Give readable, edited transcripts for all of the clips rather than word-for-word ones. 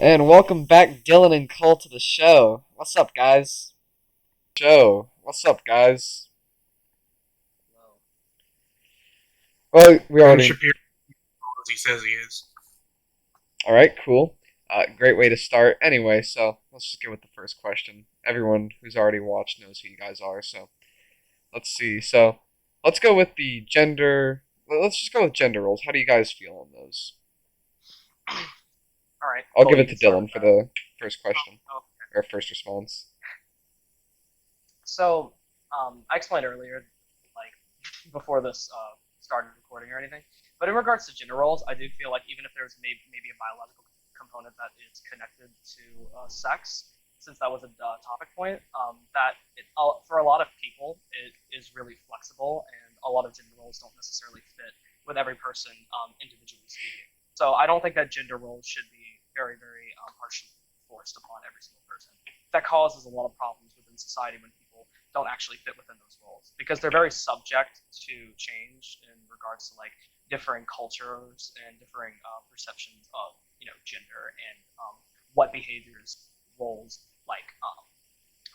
And welcome back, Dylan and Cole, to the show. What's up, guys? What's up, guys? Well, we Ben already. Shapiro, as he says he is. All right, cool. Great way to start. Anyway, so let's just get with the first question. Everyone who's already watched knows who you guys are, so let's see. So let's go with the gender. Let's just go with gender roles. How do you guys feel on those? All right, I'll Cole, give you it to can start with Dylan for that. the first question Oh, or first response. so, I explained earlier, like before this started recording or anything, but in regards to gender roles, I do feel like even if there's maybe a biological component that is connected to sex, since that was a topic point, for a lot of people it is really flexible, and a lot of gender roles don't necessarily fit with every person individually speaking. So I don't think that gender roles should be very harshly forced upon every single person. That causes a lot of problems within society when people don't actually fit within those roles because they're very subject to change in regards to like differing cultures and differing perceptions of gender and what behaviors roles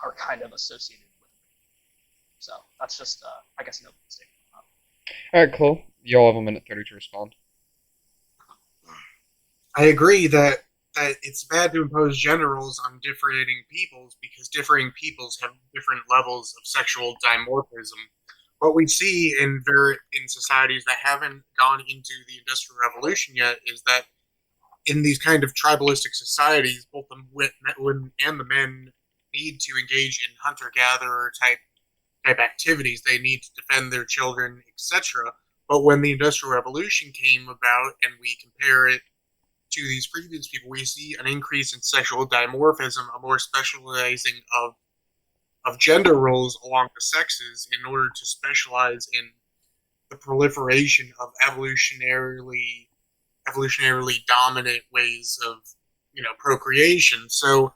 are kind of associated with. So that's just I guess an open statement. All right, cool. You all have a minute 30 to respond. I agree that it's bad to impose gender roles on differing peoples because differing peoples have different levels of sexual dimorphism. What we see in societies that haven't gone into the Industrial Revolution yet is that in these kind of tribalistic societies, both the women and the men need to engage in hunter-gatherer type activities. They need to defend their children, etc. But when the Industrial Revolution came about and we compare it to these previous people, we see an increase in sexual dimorphism, a more specializing of gender roles along the sexes in order to specialize in the proliferation of evolutionarily dominant ways of procreation. So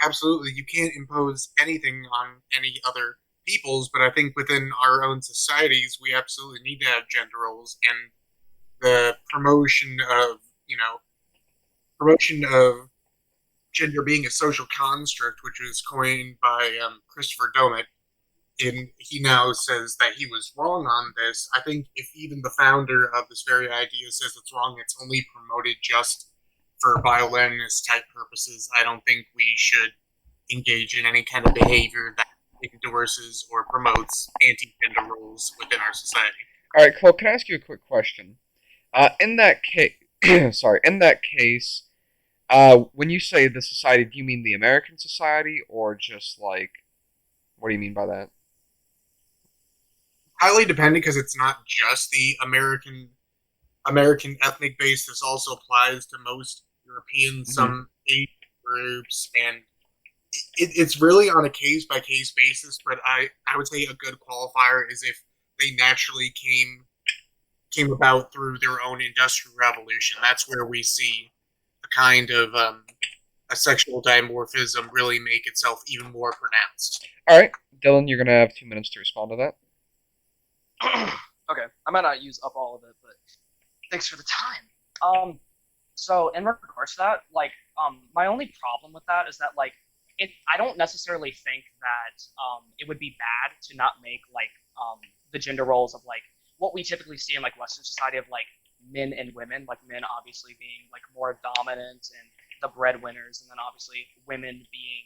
absolutely, you can't impose anything on any other peoples, but I think within our own societies, we absolutely need to have gender roles and the promotion of gender being a social construct, which was coined by Christopher Domet. And he now says that he was wrong on this. I think if even the founder of this very idea says it's wrong, it's only promoted just for Leninist type purposes. I don't think we should engage in any kind of behavior that endorses or promotes anti-gender roles within our society. All right, Cole. Can I ask you a quick question? In that case, sorry. In that case, when you say the society, do you mean the American society or just like what do you mean by that? Highly dependent because it's not just the American ethnic base. This also applies to most Europeans, Hmm. some Asian groups, and it's really on a case by case basis. But I would say a good qualifier is if they naturally came about through their own industrial revolution. That's where we see a kind of a sexual dimorphism really make itself even more pronounced. All right, Dylan, you're gonna have 2 minutes to respond to that. Okay, I might not use up all of it, but thanks for the time. So in regards to that, my only problem with that is that I don't necessarily think that it would be bad to not make the gender roles of like what we typically see in like Western society of like men and women, like men obviously being like more dominant and the breadwinners, and then obviously women being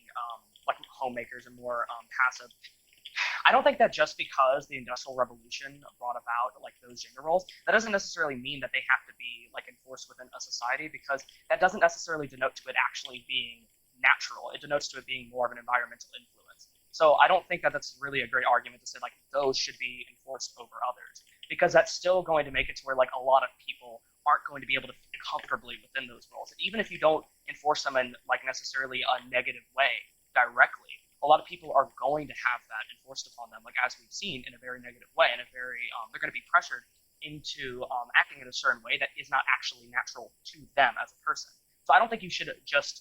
like homemakers and more passive. I don't think that just because the Industrial Revolution brought about like those gender roles, that doesn't necessarily mean that they have to be like enforced within a society because that doesn't necessarily denote to it actually being natural. It denotes to it being more of an environmental influence. So I don't think that that's really a great argument to say like those should be enforced over others because that's still going to make it to where like a lot of people aren't going to be able to fit comfortably within those roles. And even if you don't enforce them in like necessarily a negative way directly, a lot of people are going to have that enforced upon them, like as we've seen, in a very negative way, and a very they're going to be pressured into acting in a certain way that is not actually natural to them as a person. So I don't think you should just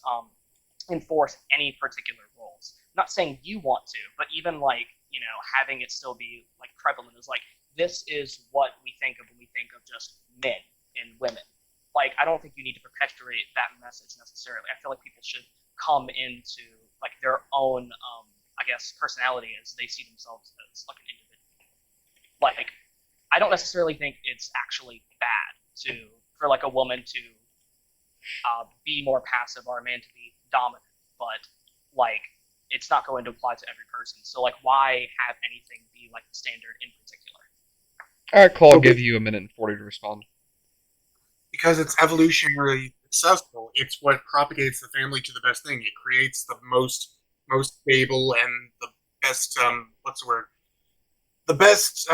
enforce any particular roles. I'm not saying you want to, but even like having it still be like prevalent is like this is what we think of when we think of just men and women. like I don't think you need to perpetuate that message necessarily. I feel like people should come into like their own I guess personality as they see themselves as like an individual. Like I don't necessarily think it's actually bad to for like a woman to be more passive or a man to be dominant, but like it's not going to apply to every person. So like why have anything be like the standard in particular? All right, Cole. I'll So give you a minute and 40 to respond. because it's evolutionarily successful, it's what propagates the family to the best thing. It creates the most stable and the best what's the word? The best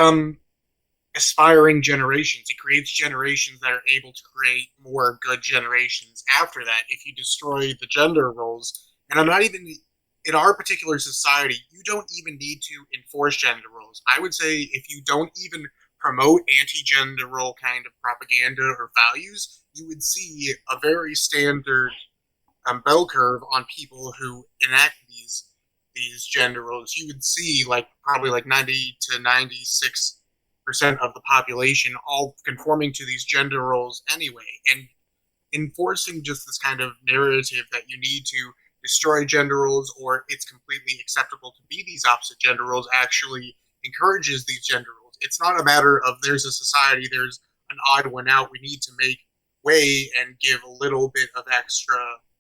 aspiring generations. It creates generations that are able to create more good generations after that. If you destroy the gender roles, and I'm not even in our particular society, you don't even need to enforce gender roles. I would say if you don't even promote anti-gender role kind of propaganda or values, you would see a very standard bell curve on people who enact these gender roles. You would see like probably like 90 to 96% of the population all conforming to these gender roles anyway, and enforcing just this kind of narrative that you need to destroy gender roles or it's completely acceptable to be these opposite gender roles actually encourages these gender roles. It's not a matter of there's a society, there's an odd one out, we need to make way and give a little bit of extra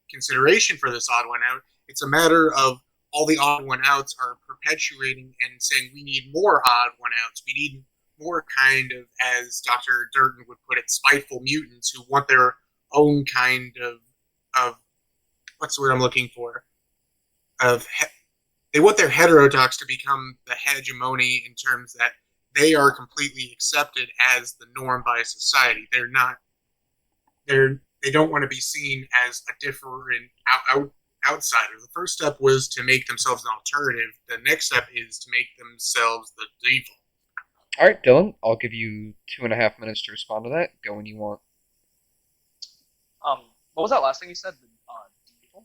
consideration for this odd one out. It's a matter of all the odd one outs are perpetuating and saying we need more odd one outs. We need more kind of, as Dr. Durden would put it, spiteful mutants who want their own kind of what's the word I'm looking for? They want their heterodox to become the hegemony in terms that they are completely accepted as the norm by society. They don't want to be seen as a different outsider. The first step was to make themselves an alternative. The next step is to make themselves the default. All right, Dylan. I'll give you 2.5 minutes to respond to that. Go when you want. What was that last thing you said? Default?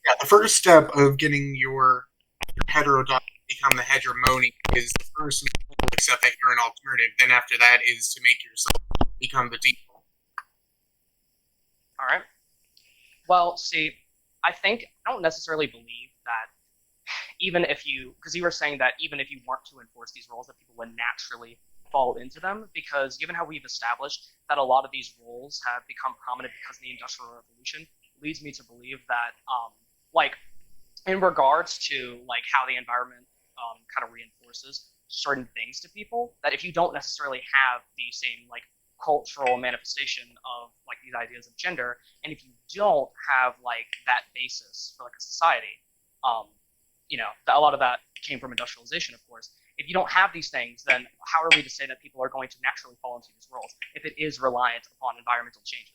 Yeah, the first step of getting your heterodox to become the hegemony is the first accept that you're an alternative. Then after that is to make yourself become the default. All right. Well, see, I don't necessarily believe that even if you, because you were saying that even if you weren't to enforce these rules, that people would naturally fall into them. Because given how we've established that a lot of these rules have become prominent because of the Industrial Revolution, leads me to believe that, like, in regards to like how the environment kind of reinforces certain things to people, that if you don't necessarily have the same like cultural manifestation of like these ideas of gender, and if you don't have like that basis for like a society, a lot of that came from industrialization, of course. If you don't have these things, then how are we to say that people are going to naturally fall into these roles if it is reliant upon environmental changes?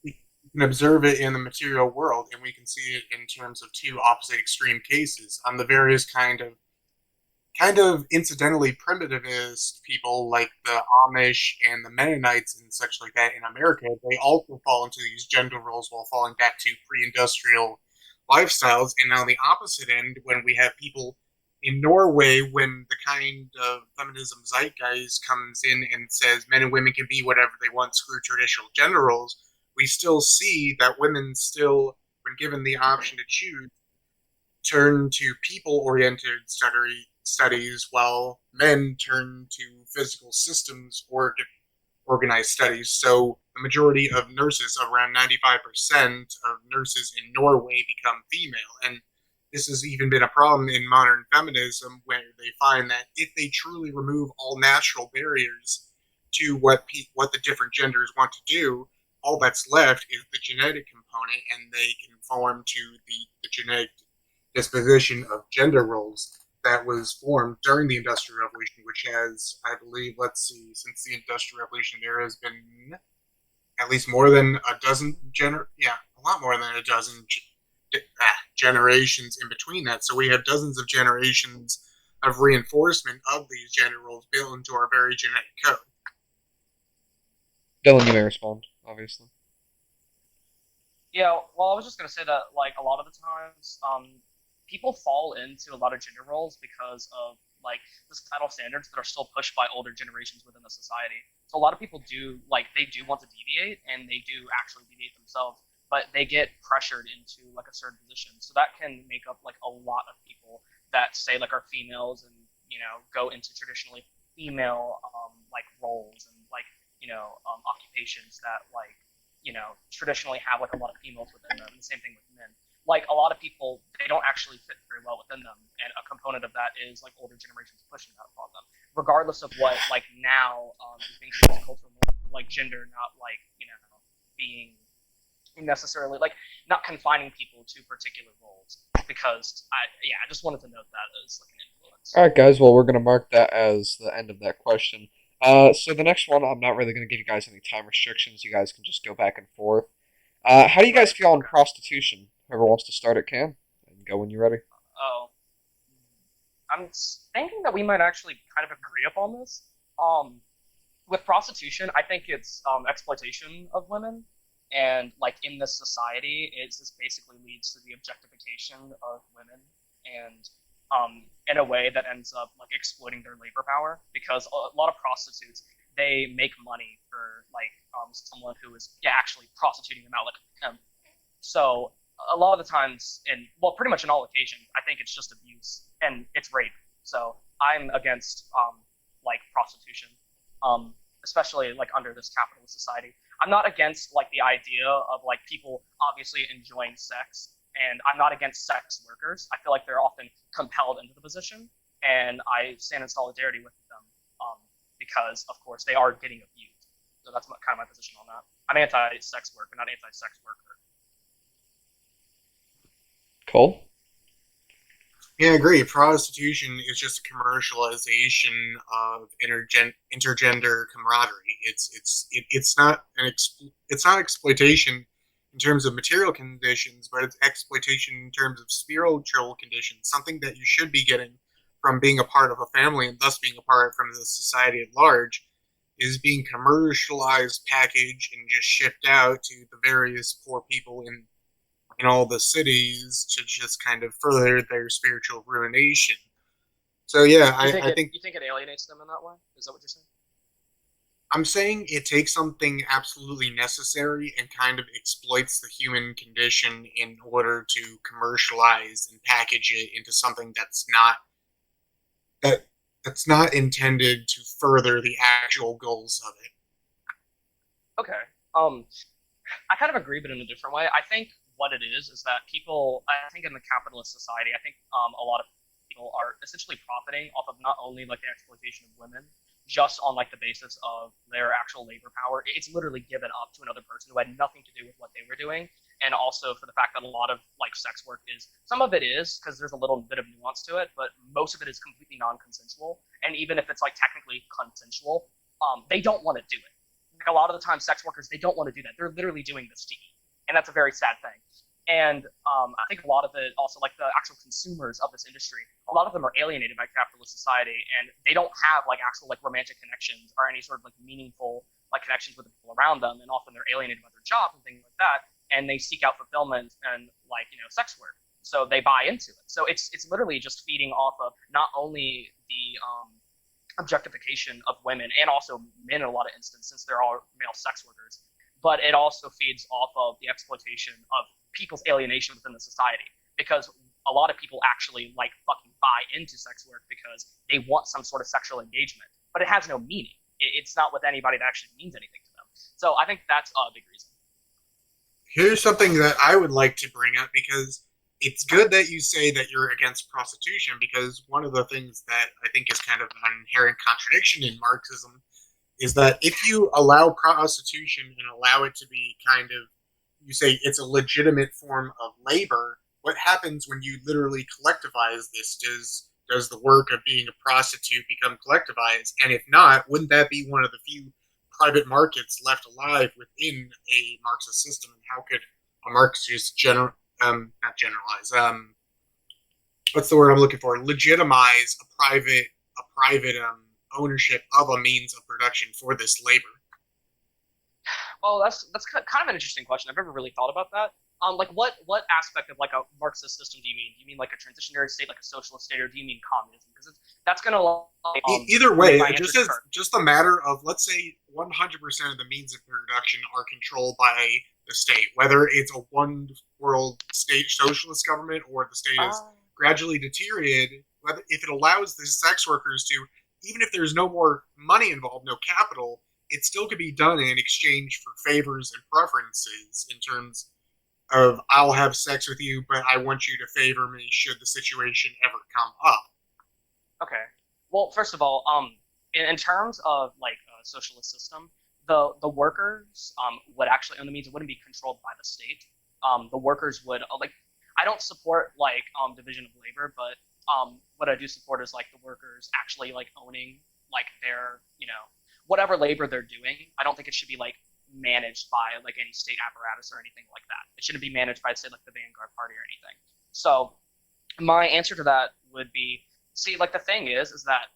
We can observe it in the material world, and we can see it in terms of two opposite extreme cases. On the various kind of incidentally primitivist people like the Amish and the Mennonites and such like that in America, they also fall into these gender roles while falling back to pre-industrial lifestyles. And on the opposite end, when we have people in Norway, when the kind of feminism zeitgeist comes in and says men and women can be whatever they want, screw traditional gender roles, we still see that women still, when given the option to choose, turn to people-oriented studies, while men turn to physical systems or organized studies. So the majority of nurses, around 95% of nurses in Norway, become female. And this has even been a problem in modern feminism, where they find that if they truly remove all natural barriers to what the different genders want to do, all that's left is the genetic component, and they conform to the genetic disposition of gender roles that was formed during the Industrial Revolution, which has, I believe, let's see, since the Industrial Revolution, there has been at least more than a dozen a lot more than a dozen generations in between that. So we have dozens of generations of reinforcement of these gender roles built into our very genetic code. Dylan, you may respond, obviously. Yeah, well, I was just gonna say that like a lot of the times, people fall into a lot of gender roles because of like the societal standards that are still pushed by older generations within the society. So a lot of people do like they do want to deviate, and they do actually deviate themselves, but they get pressured into like a certain position. So that can make up like a lot of people that say like are females and go into traditionally female like roles and like occupations that like traditionally have like a lot of females within them. And the same thing with men. Like a lot of people, they don't actually fit very well within them, and a component of that is like older generations pushing that upon them, regardless of what like now is being seen as cultural norm, like gender, not like being necessarily like not confining people to particular roles. Because I just wanted to note that as like an influence. All right, guys. Well, we're gonna mark that as the end of that question. So the next one, I'm not really gonna give you guys any time restrictions. You guys can just go back and forth. How do you guys Right. feel on Okay. prostitution? Whoever wants to start it can, and go when you're ready. Oh, I'm thinking that we might actually kind of agree upon this. Um, with prostitution, I think it's exploitation of women, and like in this society, it just basically leads to the objectification of women, and in a way that ends up like exploiting their labor power because a lot of prostitutes they make money for like someone who is actually prostituting them out like a pimp. So a lot of the times, and well, pretty much in all occasions, I think it's just abuse and it's rape. So I'm against like prostitution, especially like under this capitalist society. I'm not against like the idea of like people obviously enjoying sex, and I'm not against sex workers. I feel like they're often compelled into the position, and I stand in solidarity with them because, of course, they are getting abused. So that's kind of my position on that. I'm anti-sex work, but not anti-sex worker. Cole. Yeah, I agree. Prostitution is just a commercialization of intergender camaraderie. It's not it's not exploitation in terms of material conditions, but it's exploitation in terms of spiritual conditions. Something that you should be getting from being a part of a family and thus being a part from the society at large is being commercialized, packaged, and just shipped out to the various poor people in all the cities to just kind of further their spiritual ruination. So yeah, You think I think it alienates them in that way? Is that what you're saying? I'm saying it takes something absolutely necessary and kind of exploits the human condition in order to commercialize and package it into something that that's not intended to further the actual goals of it. Okay. Um, I kind of agree, but in a different way. I think what it is that people, I think in the capitalist society, I think a lot of people are essentially profiting off of not only like the exploitation of women, just on like the basis of their actual labor power. It's literally given up to another person who had nothing to do with what they were doing, and also for the fact that a lot of like sex work is some of it is because there's a little bit of nuance to it, but most of it is completely non-consensual. And even if it's like technically consensual, they don't want to do it. Like a lot of the time, sex workers they don't want to do that. They're literally doing this to eat, and that's a very sad thing. And I think a lot of it also, like the actual consumers of this industry, a lot of them are alienated by capitalist society, and they don't have like actual like romantic connections or any sort of like meaningful like connections with the people around them, and often they're alienated by their job and things like that, and they seek out fulfillment and like sex work, so they buy into it. So it's literally just feeding off of not only the objectification of women and also men in a lot of instances, since they're all male sex workers, but it also feeds off of the exploitation of people's alienation within the society because a lot of people actually like fucking buy into sex work because they want some sort of sexual engagement, but it has no meaning. It's not with anybody that actually means anything to them. So I think that's a big reason. Here's something that I would like to bring up because it's good that you say that you're against prostitution because one of the things that I think is kind of an inherent contradiction in Marxism is that if you allow prostitution and allow it to be kind of, you say it's a legitimate form of labor, what happens when you literally collectivize this? Does the work of being a prostitute become collectivized? And if not, wouldn't that be one of the few private markets left alive within a Marxist system? And how could a Marxist not generalize, what's the word I'm looking for? Legitimize a private ownership of a means of production for this labor. Well, that's kind of an interesting question. I've never really thought about that. Like what aspect of like a Marxist system do you mean? Do you mean like a transitionary state, like a socialist state, or do you mean communism? Because that's going to Either make way, my answer differ. just a matter of, let's say 100% of the means of production are controlled by the state, whether it's a one world state socialist government or the state is gradually deteriorated. Whether if it allows the sex workers to, even if there's no more money involved, no capital, it still could be done in exchange for favors and preferences in terms of I'll have sex with you, but I want you to favor me should the situation ever come up. Okay. Well, first of all, in terms of like a socialist system, the workers would actually own the means. It wouldn't be controlled by the state. The workers would like. I don't support like division of labor, but what I do support is like the workers actually like owning like their whatever labor they're doing. I don't think it should be like managed by like any state apparatus or anything like that. It shouldn't be managed by say like the Vanguard Party or anything. So my answer to that would be, see, like the thing is that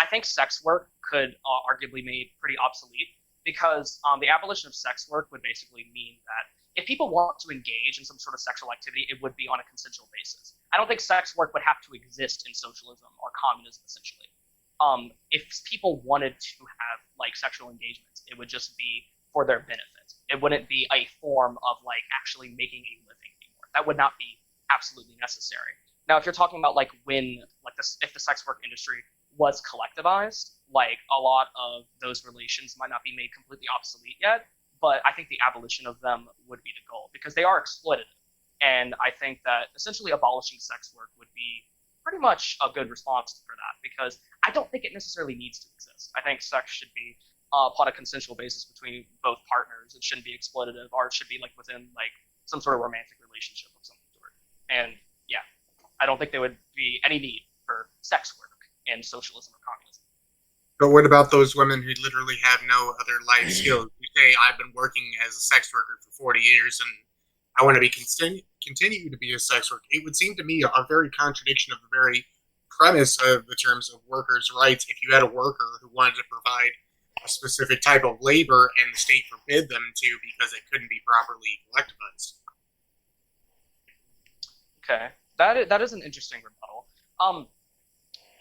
I think sex work could arguably made pretty obsolete because the abolition of sex work would basically mean that if people want to engage in some sort of sexual activity, it would be on a consensual basis. I don't think sex work would have to exist in socialism or communism, essentially. If people wanted to have like sexual engagements, it would just be for their benefit. It wouldn't be a form of like actually making a living anymore. That would not be absolutely necessary. Now, if you're talking about like when like this, if the sex work industry was collectivized, like a lot of those relations might not be made completely obsolete yet, but I think the abolition of them would be the goal because they are exploitative. And I think that essentially abolishing sex work would be pretty much a good response for that because I don't think it necessarily needs to exist. I think sex should be upon a consensual basis between both partners. It shouldn't be exploitative, or it should be like within like some sort of romantic relationship of some sort. And yeah, I don't think there would be any need for sex work in socialism or communism. But what about those women who literally have no other life skills? You say, I've been working as a sex worker for 40 years and I want to be continue to be a sex worker. It would seem to me a very contradiction of the very premise of the terms of workers' rights. If you had a worker who wanted to provide a specific type of labor and the state forbid them to because it couldn't be properly collectivized. Okay, that is an interesting rebuttal.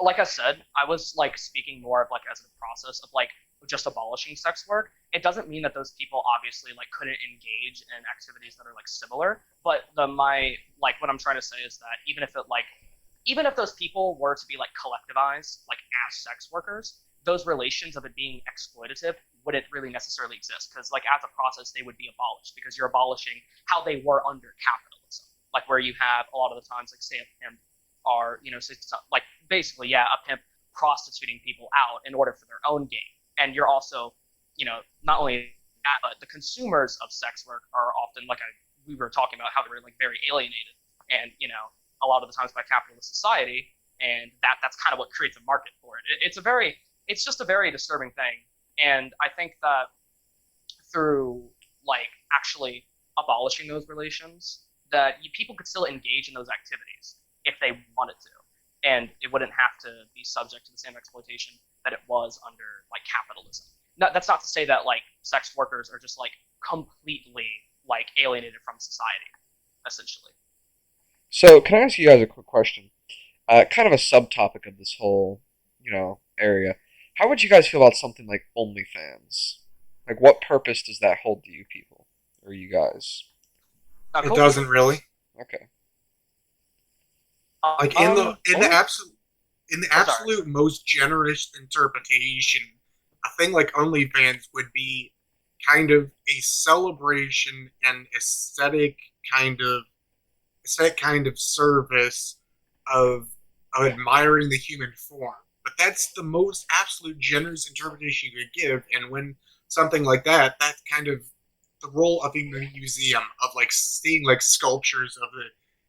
Like I said, I was like speaking more of like as a process of like just abolishing sex work. It doesn't mean that those people obviously like couldn't engage in activities that are like similar. But my like what I'm trying to say is that even if those people were to be like collectivized like as sex workers, those relations of it being exploitative wouldn't really necessarily exist because like as a process they would be abolished because you're abolishing how they were under capitalism, like where you have a lot of the times like say a pimp are like basically a pimp prostituting people out in order for their own gain, and you're also not only that but the consumers of sex work are often like we were talking about how they were like very alienated and a lot of the times by capitalist society, and that's kind of what creates a market for it. It's just a very disturbing thing, and I think that through like actually abolishing those relations that people could still engage in those activities if they wanted to, and it wouldn't have to be subject to the same exploitation that it was under like capitalism. That's not to say that like sex workers are just like completely like alienated from society, essentially. So, can I ask you guys a quick question? Kind of a subtopic of this whole, area. How would you guys feel about something like OnlyFans? Like, what purpose does that hold to you people or you guys? It doesn't really. Okay. Like in the absolute most generous interpretation, a thing like OnlyFans would be kind of a celebration and aesthetic kind of service of admiring the human form. But that's the most absolute generous interpretation you could give, and when something like that's kind of the role of a museum of like seeing like sculptures of the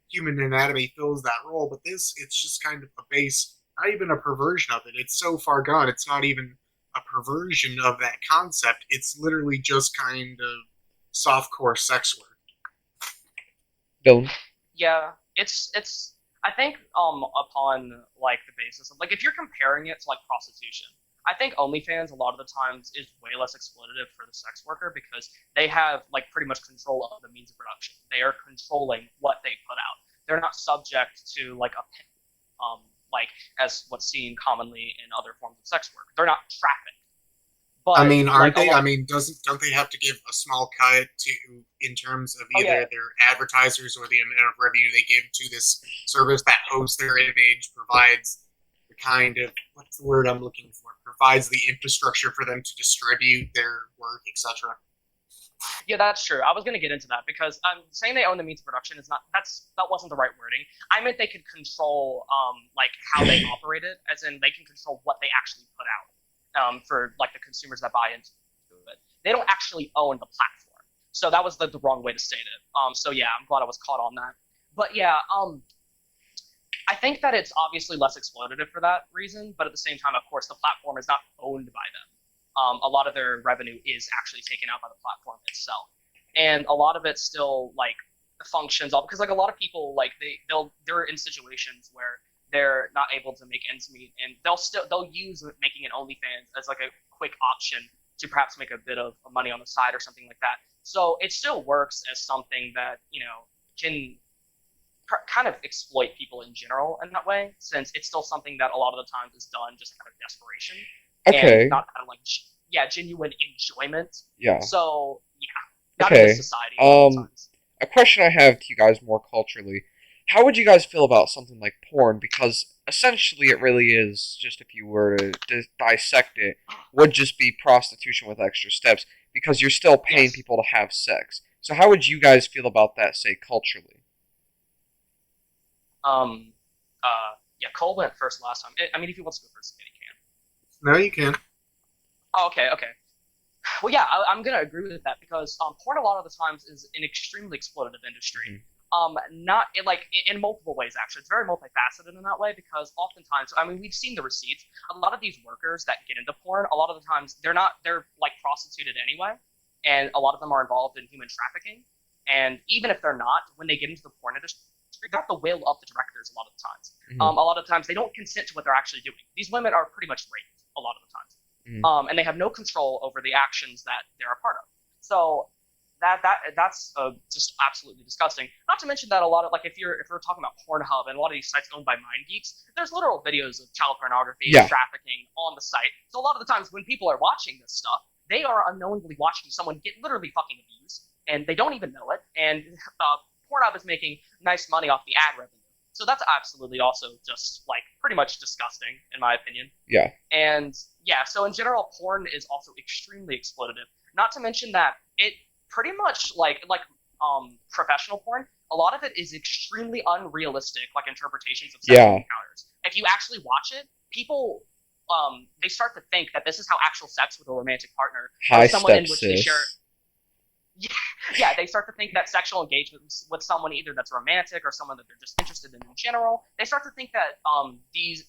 human anatomy fills that role. But it's just kind of a base, not even a perversion of it. It's so far gone. It's not even a perversion of that concept. It's literally just kind of softcore sex work. Dylan? Yeah, it's I think upon like the basis of like if you're comparing it to like prostitution, I think OnlyFans a lot of the times is way less exploitative for the sex worker because they have like pretty much control of the means of production. They are controlling what they put out. They're not subject to like a like as what's seen commonly in other forms of sex work. They're not trafficked. I But mean, like aren't a they? lot, I mean, don't they have to give a small cut to in terms of oh either yeah, their advertisers or the amount of revenue they give to this service that hosts their image, provides the kind of what's the word I'm looking for? Provides the infrastructure for them to distribute their work, etc. yeah, that's true. I was gonna get into that because saying they own the means of production is not that wasn't the right wording. I meant they could control like how they operate it, as in they can control what they actually put out for like the consumers that buy into it. They don't actually own the platform, so that was the wrong way to state it. So yeah, I'm glad I was caught on that. But yeah, I think that it's obviously less exploitative for that reason, but at the same time, of course, the platform is not owned by them. A lot of their revenue is actually taken out by the platform itself, and a lot of it still like functions all because like a lot of people like they're in situations where they're not able to make ends meet, and they'll use making an OnlyFans as like a quick option to perhaps make a bit of money on the side or something like that. So it still works as something that can kind of exploit people in general in that way, since it's still something that a lot of the times is done just out of desperation and Okay. not out of like genuine enjoyment. Yeah. So yeah, not in this Okay. society a lot of the Um, times. a question I have to you guys more culturally. How would you guys feel about something like porn? Because essentially it really is, just if you were to dissect it, would just be prostitution with extra steps because you're still paying Yes. people to have sex. So how would you guys feel about that, say, culturally? Um. Yeah. Cole went first last time. I mean, if he wants to go first, he can. No, you can. Oh, okay. Okay. Well, yeah, I'm gonna agree with that because porn a lot of the times is an extremely exploitative industry. Mm-hmm. Not like in multiple ways actually. It's very multifaceted in that way because oftentimes, I mean, we've seen the receipts. A lot of these workers that get into porn, a lot of the times they're like prostituted anyway, and a lot of them are involved in human trafficking. And even if they're not, when they get into the porn industry, they have to wail up the directors a lot of the times. Mm-hmm. A lot of times they don't consent to what they're actually doing. These women are pretty much raped a lot of the times. Mm-hmm. And they have no control over the actions that they're a part of. So that's just absolutely disgusting. Not to mention that a lot of like if we're talking about Pornhub and a lot of these sites owned by mind geeks, there's literal videos of child pornography and Yeah. trafficking on the site. So a lot of the times when people are watching this stuff, they are unknowingly watching someone get literally fucking abused, and they don't even know it. And Pornhub is making nice money off the ad revenue. So that's absolutely also just like pretty much disgusting in my opinion. Yeah. And yeah, so in general, porn is also extremely exploitative. Not to mention that it pretty much like professional porn, a lot of it is extremely unrealistic, like interpretations of sexual Yeah. encounters. If you actually watch it, people they start to think that this is how actual sex with a romantic partner or High someone in step which they share sis. yeah, they start to think that sexual engagement with someone either that's romantic or someone that they're just interested in general, they start to think that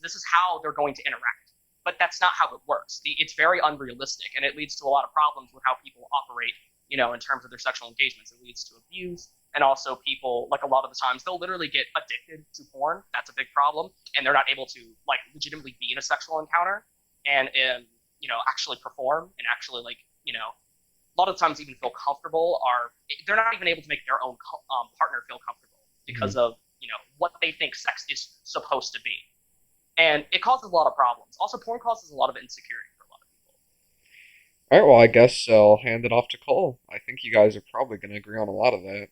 this is how they're going to interact. But that's not how it works. It's very unrealistic, and it leads to a lot of problems with how people operate, in terms of their sexual engagements. It leads to abuse, and also people, like a lot of the times, they'll literally get addicted to porn. That's a big problem, and they're not able to like legitimately be in a sexual encounter and actually perform and actually like a lot of times even feel comfortable are they're not even able to make their own partner feel comfortable because of what they think sex is supposed to be, and it causes a lot of problems. Also, porn causes a lot of insecurity for a lot of people. All right. Well, I guess I'll hand it off to Cole. I think you guys are probably going to agree on a lot of that.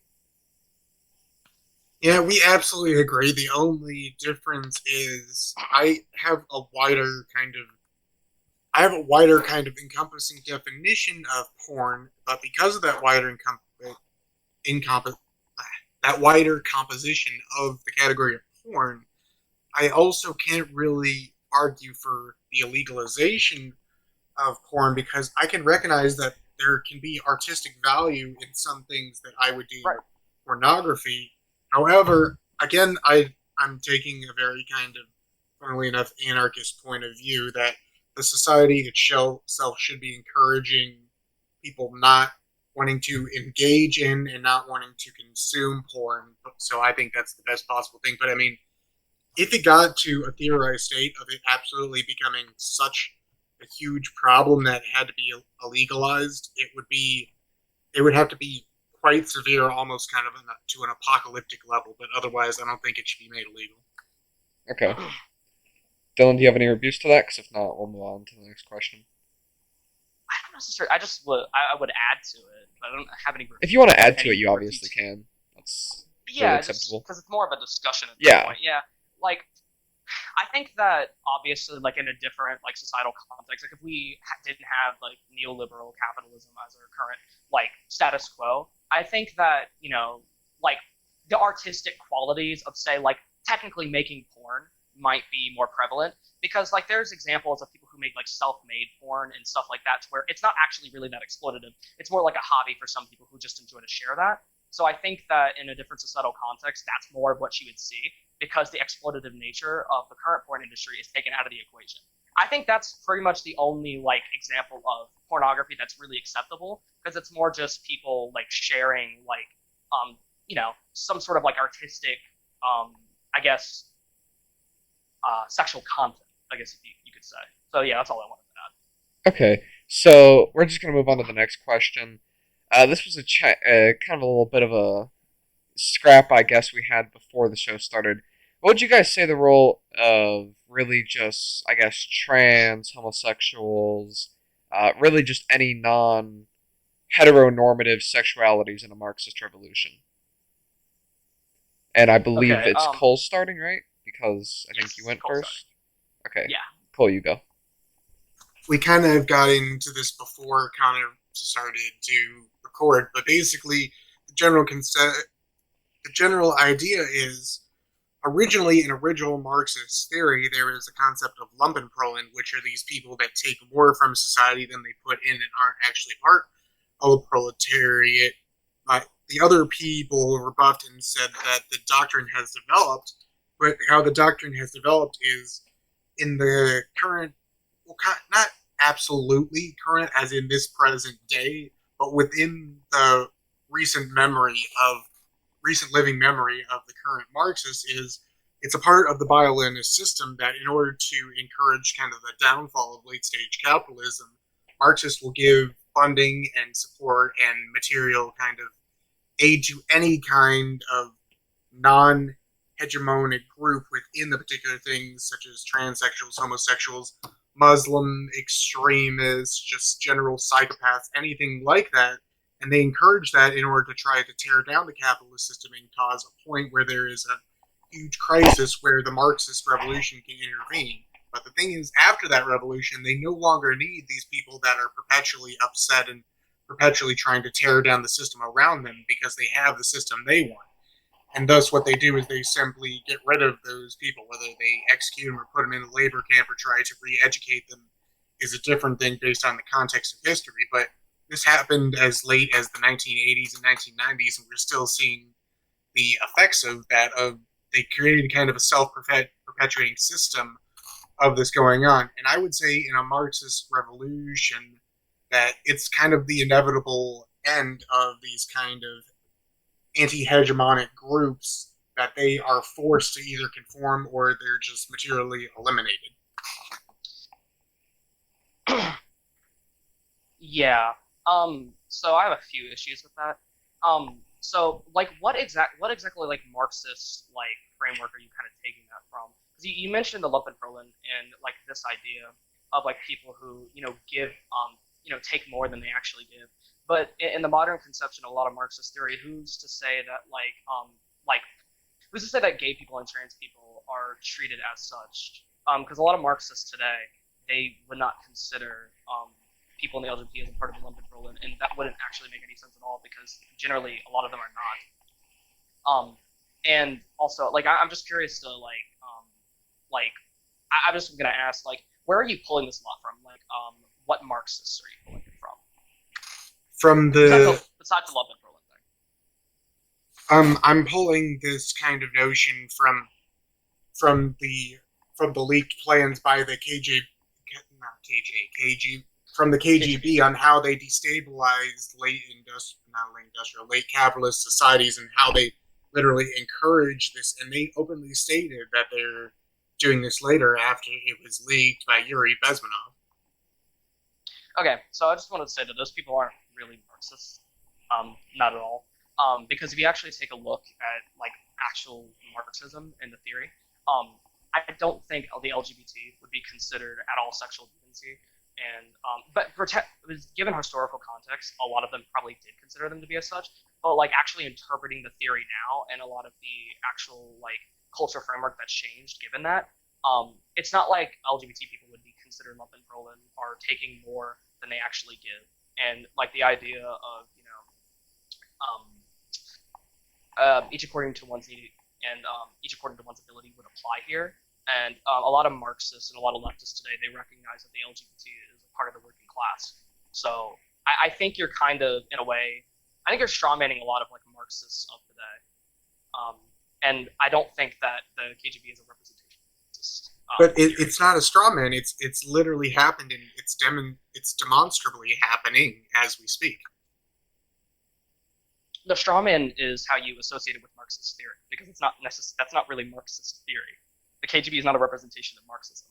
Yeah, we absolutely agree. The only difference is I have a wider kind of encompassing definition of porn, but because of that encomp- that wider composition of the category of porn, I also can't really argue for the illegalization of porn because I can recognize that there can be artistic value in some things that I would deem Right. pornography. However, again, I'm taking a very kind of, funnily enough, anarchist point of view that the society itself should be encouraging people not wanting to engage in and not wanting to consume porn. So I think that's the best possible thing. But I mean, if it got to a theorized state of it absolutely becoming such a huge problem that had to be illegalized, it would have to be quite severe, almost kind of to an apocalyptic level. But otherwise, I don't think it should be made illegal. Okay. Dylan, do you have any reviews to that? Because if not, we'll move on to the next question. I don't necessarily. I would add to it, but I don't have any. If you want to add to any it, you obviously reviews. can. That's totally Yeah, just acceptable. because it's more of a discussion at this Yeah. point. Yeah, like I think that obviously, like in a different like societal context, like if we didn't have like neoliberal capitalism as our current like status quo, I think that like the artistic qualities of say like technically making porn might be more prevalent because like there's examples of people who make like self-made porn and stuff like that to where it's not actually really that exploitative. It's more like a hobby for some people who just enjoy to share that. So I think that in a different societal context, that's more of what you would see because the exploitative nature of the current porn industry is taken out of the equation. I think that's pretty much the only like example of pornography that's really acceptable because it's more just people like sharing like some sort of like artistic I guess sexual content, I guess you could say. So yeah, that's all I wanted to add. Okay, so we're just gonna move on to the next question. This was kind of a little bit of a scrap, I guess, we had before the show started. What would you guys say the role of really just, I guess, trans, homosexuals, really just any non heteronormative sexualities in a Marxist revolution? And I believe Okay. it's Cole starting, right? Because I think you Yes, went cool starting. first. Okay, Yeah. Cole, you go. We kind of got into this before Connor started to record, but basically, the general idea is originally in original Marxist theory, there is a concept of Lumpenprolen, which are these people that take more from society than they put in and aren't actually part of the proletariat. The other people rebuffed and said that the doctrine has developed, but how the doctrine has developed is in the current, well, not absolutely current as in this present day, but within the recent memory of recent living memory of the current Marxists is it's a part of the bio-Leninist system that in order to encourage kind of the downfall of late stage capitalism, Marxists will give funding and support and material kind of aid to any kind of non hegemonic group within the particular things, such as transsexuals, homosexuals, Muslim extremists, just general psychopaths, anything like that. And they encourage that in order to try to tear down the capitalist system and cause a point where there is a huge crisis where the Marxist revolution can intervene. But the thing is, after that revolution, they no longer need these people that are perpetually upset and perpetually trying to tear down the system around them because they have the system they want. And thus, what they do is they simply get rid of those people, whether they execute them or put them in a labor camp or try to re-educate them is a different thing based on the context of history. But this happened as late as the 1980s and 1990s, and we're still seeing the effects of that. Of they created kind of a self-perpetuating system of this going on. And I would say in a Marxist revolution that it's kind of the inevitable end of these kind of anti-hegemonic groups that they are forced to either conform or they're just materially eliminated. Yeah. So I have a few issues with that. So like what exactly like Marxist like framework are you kind of taking that from? Because you mentioned the Lumpenprolen and like this idea of like people who give take more than they actually give. But in the modern conception of a lot of Marxist theory, who's to say that like who's to say that gay people and trans people are treated as such? Because a lot of Marxists today they would not consider people in the LGBT as a part of the Lumpenprolen, and that wouldn't actually make any sense at all because generally a lot of them are not. And also like I'm just curious to I'm just gonna ask like where are you pulling this a lot from? Like what Marxists are you pulling it from? From the Besides the Lumpenprolen thing. I'm pulling this kind of notion from the leaked plans by the from the KGB on how they destabilized late capitalist societies and how they literally encourage this, and they openly stated that they're doing this later after it was leaked by Yuri Bezmenov. Okay, so I just wanted to say that those people aren't really Marxists, not at all. Because if you actually take a look at like actual Marxism and the theory, I don't think the LGBT would be considered at all sexual deviancy. And given historical context, a lot of them probably did consider them to be as such. But like actually interpreting the theory now and a lot of the actual like culture framework that's changed, given that, it's not like LGBT people would be considered Lumpenprolen or taking more than they actually give. And like the idea of um, each according to one's need and each according to one's ability would apply here. And a lot of Marxists and a lot of leftists today, they recognize that the LGBT is a part of the working class. So I think you're kind of, in a way, I think you're strawmanning a lot of like Marxists of today. And I don't think that the KGB is a representation of Marxists. But it's not a straw man. It's literally happened, and it's demonstrably happening as we speak. The strawman is how you associate it with Marxist theory, because it's not that's not really Marxist theory. The KGB is not a representation of Marxism.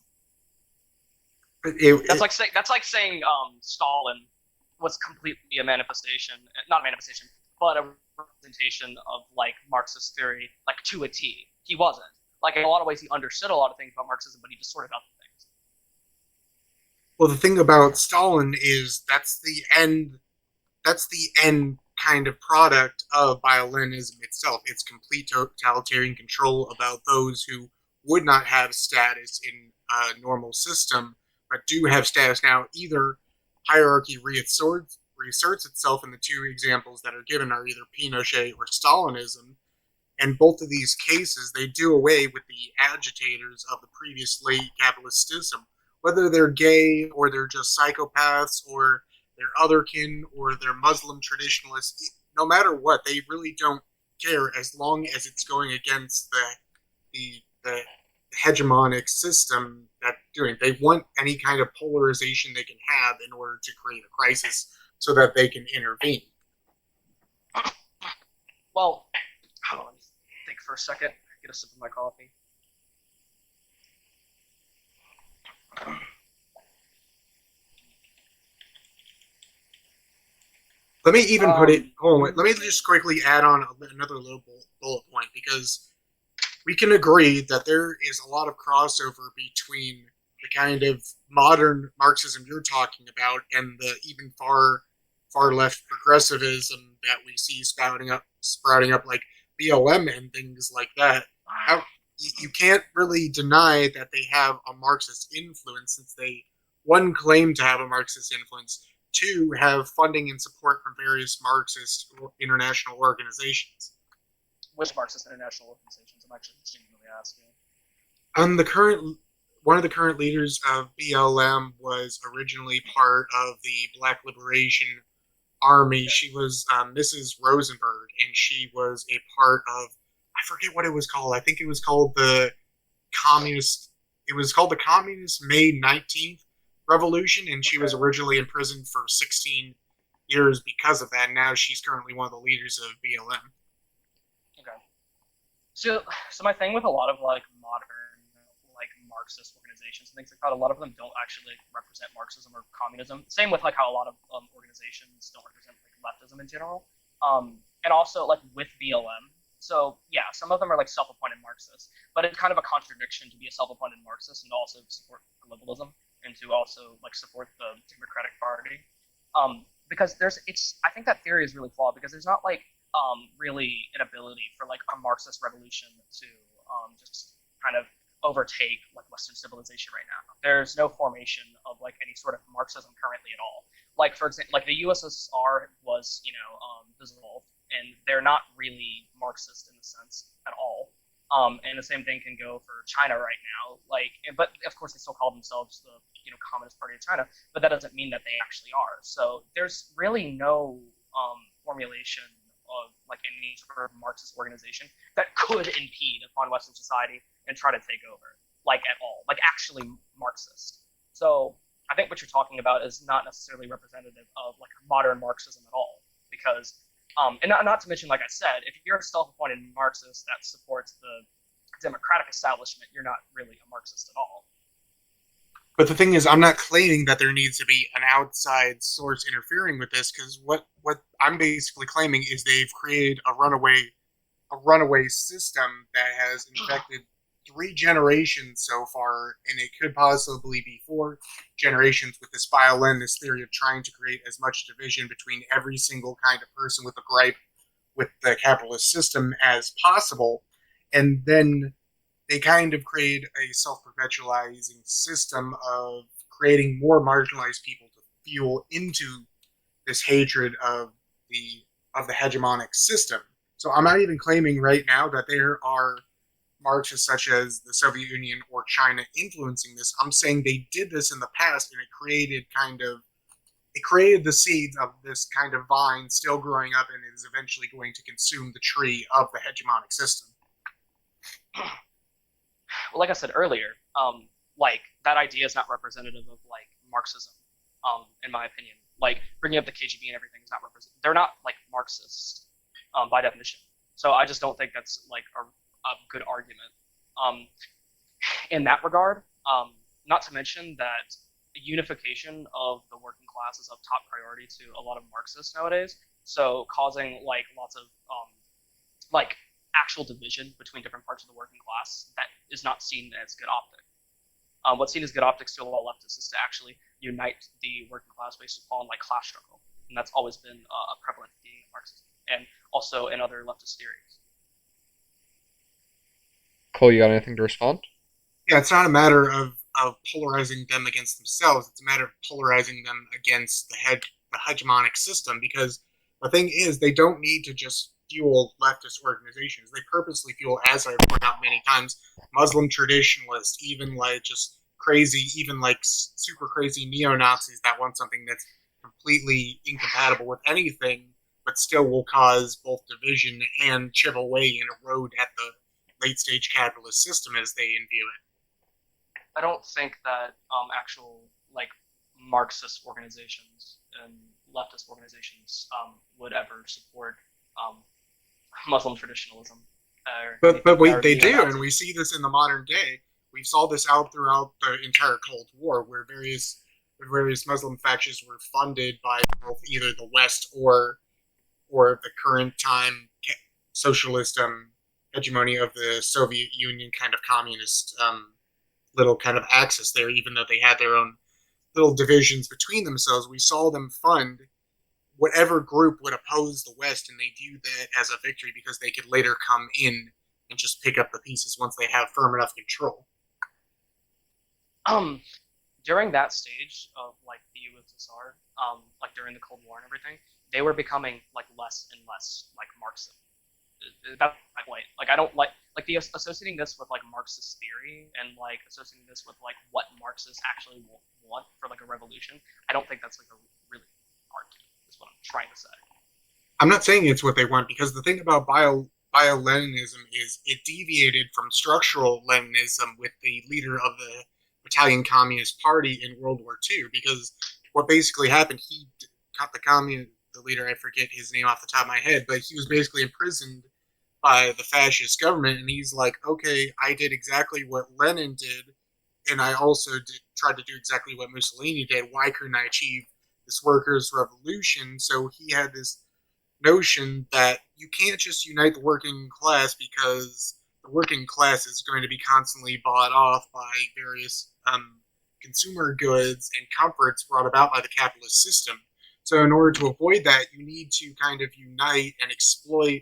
That's like saying Stalin was completely a manifestation, not a manifestation, but a representation of like Marxist theory, like to a T. He wasn't. Like in a lot of ways, he understood a lot of things about Marxism, but he distorted other things. Well, the thing about Stalin is that's the end. That's the end kind of product of bio-Leninism itself. It's complete totalitarian control about those who would not have status in a normal system, but do have status now. Either hierarchy reasserts itself, and the two examples that are given are either Pinochet or Stalinism. And both of these cases, they do away with the agitators of the previous late capitalist system, whether they're gay or they're just psychopaths or they're otherkin or they're Muslim traditionalists. No matter what, they really don't care as long as it's going against the hegemonic system that doing. They want any kind of polarization they can have in order to create a crisis so that they can intervene. Well, hold on, let me think for a second. Get a sip of my coffee. Let me even put it. Hold on, let me just quickly add on another little bullet point, because we can agree that there is a lot of crossover between the kind of modern Marxism you're talking about and the even far left progressivism that we see sprouting up like BLM and things like that. You can't really deny that they have a Marxist influence, since they, one, claim to have a Marxist influence, two, have funding and support from various Marxist international organizations. Which Marxist international organizations? I'm actually genuinely asking. One of the current leaders of BLM was originally part of the Black Liberation Army. Okay. She was Mrs. Rosenberg, and she was a part of, I forget what it was called. I think it was called the Communist. It was called the Communist May 19th Revolution, and she was originally imprisoned for 16 years because of that. And now she's currently one of the leaders of BLM. Okay. So my thing with a lot of like modern like Marxist organizations and things like that, a lot of them don't actually represent Marxism or communism. Same with like how a lot of organizations don't represent like leftism in general. And also like with BLM. So yeah, some of them are like self-appointed Marxists, but it's kind of a contradiction to be a self-appointed Marxist and to also support globalism and to also like support the Democratic Party. Because I think that theory is really flawed, because there's not like really an ability for like a Marxist revolution to just kind of overtake like Western civilization right now. There's no formation of like any sort of Marxism currently at all. Like for example, like the USSR was dissolved, and they're not really Marxist in the sense at all. And the same thing can go for China right now. Like, but of course they still call themselves the Communist Party of China, but that doesn't mean that they actually are. So there's really no formulation of like any sort of Marxist organization that could impede upon Western society and try to take over, like at all, like actually Marxist. So I think what you're talking about is not necessarily representative of like modern Marxism at all, because and not to mention, like I said, if you're a self-appointed Marxist that supports the democratic establishment, you're not really a Marxist at all. But the thing is, I'm not claiming that there needs to be an outside source interfering with this, because what I'm basically claiming is they've created a runaway system that has infected 3 generations so far, and it could possibly be 4 generations with this Bio-Leninist theory of trying to create as much division between every single kind of person with a gripe with the capitalist system as possible. And then they kind of create a self-perpetualizing system of creating more marginalized people to fuel into this hatred of the hegemonic system. So I'm not even claiming right now that there are Marxists such as the Soviet Union or China influencing this. I'm saying they did this in the past, and it created the seeds of this kind of vine still growing up, and is eventually going to consume the tree of the hegemonic system. Well, like I said earlier, like that idea is not representative of like Marxism, in my opinion. Like bringing up the KGB and everything is not representative. They're not like Marxists, by definition. So I just don't think that's like a good argument. Um, in that regard, not to mention that unification of the working class is of top priority to a lot of Marxists nowadays. So causing like lots of like actual division between different parts of the working class that is not seen as good optics. What's seen as good optics to a lot of leftists is to actually unite the working class based upon like class struggle, and that's always been a prevalent theme in Marxism and also in other leftist theories. Cole, you got anything to respond? Yeah, it's not a matter of polarizing them against themselves. It's a matter of polarizing them against the hegemonic system, because the thing is, they don't need to just fuel leftist organizations. They purposely fuel, as I've pointed out many times, Muslim traditionalists, even like just crazy, even like super crazy neo-Nazis that want something that's completely incompatible with anything, but still will cause both division and chip away and erode at the late stage capitalist system as they view it. I don't think that actual like Marxist organizations and leftist organizations would ever support um, Muslim traditionalism. But wait, Or they do, and neo-Nazis. we see this in the modern day. We saw this out throughout the entire Cold War, where various Muslim factions were funded by both either the West or the current time socialist hegemony of the Soviet Union kind of communist little kind of axis there, even though they had their own little divisions between themselves. We saw them fund whatever group would oppose the West, and they viewed that as a victory because they could later come in and just pick up the pieces once they have firm enough control. Um, During that stage of like the USSR, like during the Cold War and everything, they were becoming like less and less like Marxist. That's my point. Like I don't like the associating this with like Marxist theory and like associating this with like what Marxists actually want for like a revolution. I don't think that's like a really argument. Is what I'm trying to say. I'm not saying it's what they want, because the thing about bio-Leninism is it deviated from structural Leninism with the leader of the Italian Communist Party in World War II. Because what basically happened, he caught the leader, I forget his name off the top of my head, but he was basically imprisoned by the fascist government, and he's like, okay, I did exactly what Lenin did, and I also tried to do exactly what Mussolini did. Why couldn't I achieve this workers' revolution? So he had this notion that you can't just unite the working class, because the working class is going to be constantly bought off by various consumer goods and comforts brought about by the capitalist system. So in order to avoid that, you need to kind of unite and exploit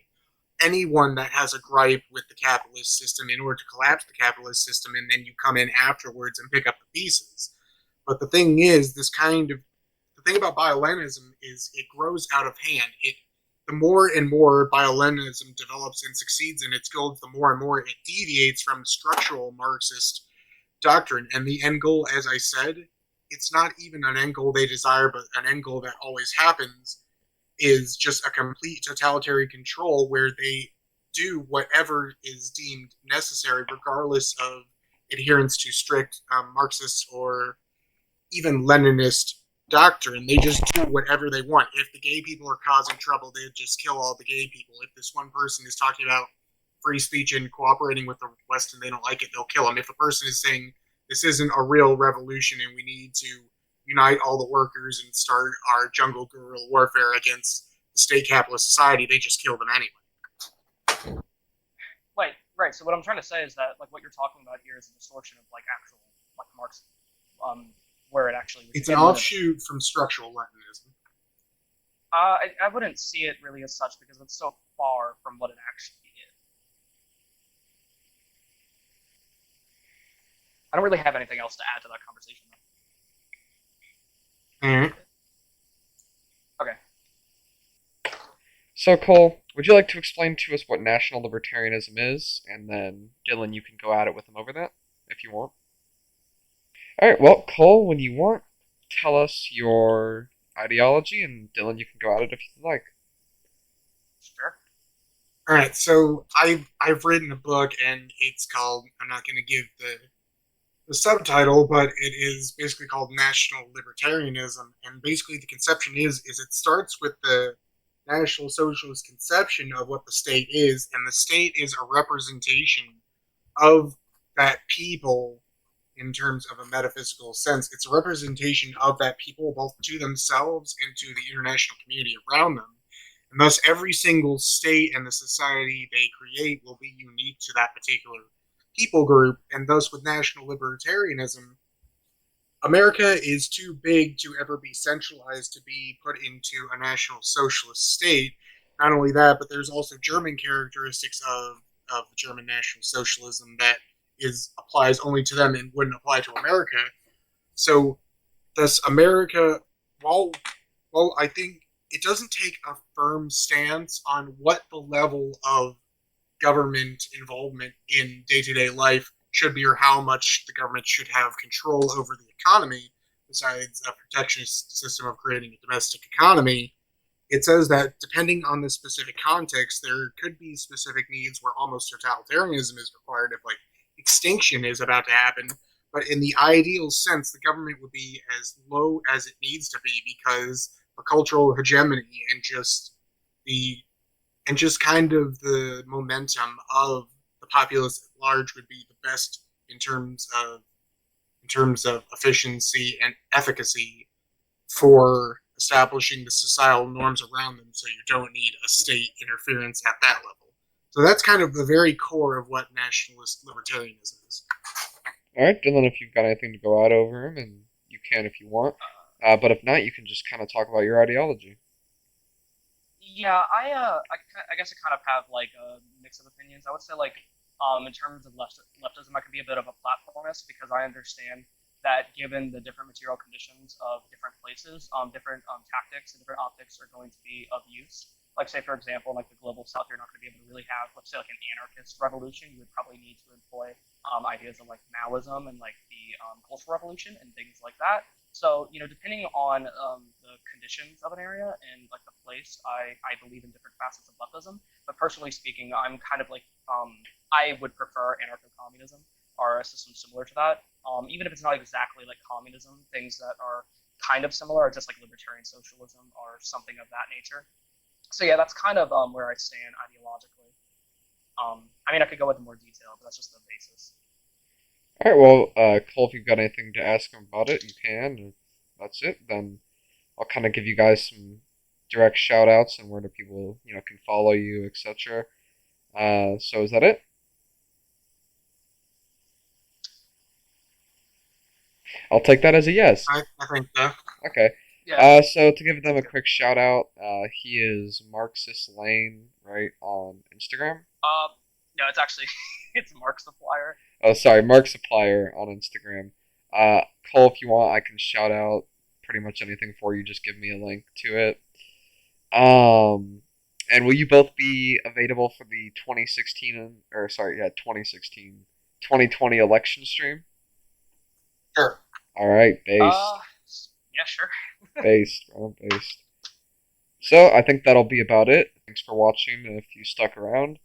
anyone that has a gripe with the capitalist system in order to collapse the capitalist system, and then you come in afterwards and pick up the pieces. But the thing is, the thing about bio-Leninism is it grows out of hand. The more and more bio-Leninism develops and succeeds in its goals, the more and more it deviates from structural Marxist doctrine. And the end goal, as I said, it's not even an end goal they desire, but an end goal that always happens, is just a complete totalitarian control where they do whatever is deemed necessary, regardless of adherence to strict Marxist or even Leninist doctrine. They just do whatever they want. If the gay people are causing trouble, they just kill all the gay people. If this one person is talking about free speech and cooperating with the West and they don't like it, they'll kill them. If a person is saying this isn't a real revolution and we need to unite all the workers and start our jungle guerrilla warfare against the state capitalist society. They just kill them anyway. Right. So what I'm trying to say is that like what you're talking about here is a distortion of like actual like Marx, where it actually was it's an offshoot from structural Leninism. I wouldn't see it really as such because it's so far from what it actually is. I don't really have anything else to add to that conversation, though. Mm-hmm. Okay. So, Cole, would you like to explain to us what national libertarianism is? And then, Dylan, you can go at it with him over that, if you want. Alright, well, Cole, when you want, tell us your ideology, and Dylan, you can go at it if you'd like. Sure. All right, so I've written a book, and it's called. I'm not going to give the subtitle, but it is basically called National Libertarianism, and basically the conception is it starts with the National Socialist conception of what the state is, and the state is a representation of that people in terms of a metaphysical sense. It's a representation of that people both to themselves and to the international community around them. And thus every single state and the society they create will be unique to that particular people group. And thus with national libertarianism, America is too big to ever be centralized to be put into a national socialist state. Not only that, but there's also German characteristics of German National Socialism that applies only to them and wouldn't apply to America. So, thus America, while I think it doesn't take a firm stance on what the level of government involvement in day-to-day life should be or how much the government should have control over the economy, besides a protectionist system of creating a domestic economy, it says that depending on the specific context, there could be specific needs where almost totalitarianism is required if like extinction is about to happen. But in the ideal sense, the government would be as low as it needs to be because a cultural hegemony and just kind of the momentum of the populace at large would be the best in terms of efficiency and efficacy for establishing the societal norms around them, so you don't need a state interference at that level. So that's kind of the very core of what nationalist libertarianism is. Alright, Dylan, if you've got anything to go out over him, and you can if you want. But if not, you can just kind of talk about your ideology. Yeah, I guess I kind of have like a mix of opinions. I would say like in terms of leftism, I could be a bit of a platformist because I understand that given the different material conditions of different places, different tactics and different optics are going to be of use. Like say for example, like the global south, you're not going to be able to really have, let's say like an anarchist revolution. You would probably need to employ ideas of like Maoism and like the Cultural Revolution and things like that. So, depending on the conditions of an area and like the place, I believe in different facets of leftism. But personally speaking, I'm kind of like I would prefer anarcho-communism or a system similar to that. Even if it's not exactly like communism, things that are kind of similar, or just like libertarian socialism or something of that nature. So yeah, that's kind of where I stand ideologically. I mean, I could go into more detail, but that's just the basis. Alright, well, Cole, if you've got anything to ask him about it, you can. If that's it, then I'll kind of give you guys some direct shout-outs and where the people, can follow you, etc. So is that it? I'll take that as a yes. I think so. Okay. Yeah. So to give them a quick shout-out, he is Marxist-Leninist, right, on Instagram? No, it's actually it's Markiplier. Oh, sorry, Markiplier on Instagram. Cole, if you want, I can shout out pretty much anything for you. Just give me a link to it. And will you both be available for the 2020 election stream? Sure. All right, based. Yeah, sure. Based, bro, based. So I think that'll be about it. Thanks for watching if you stuck around.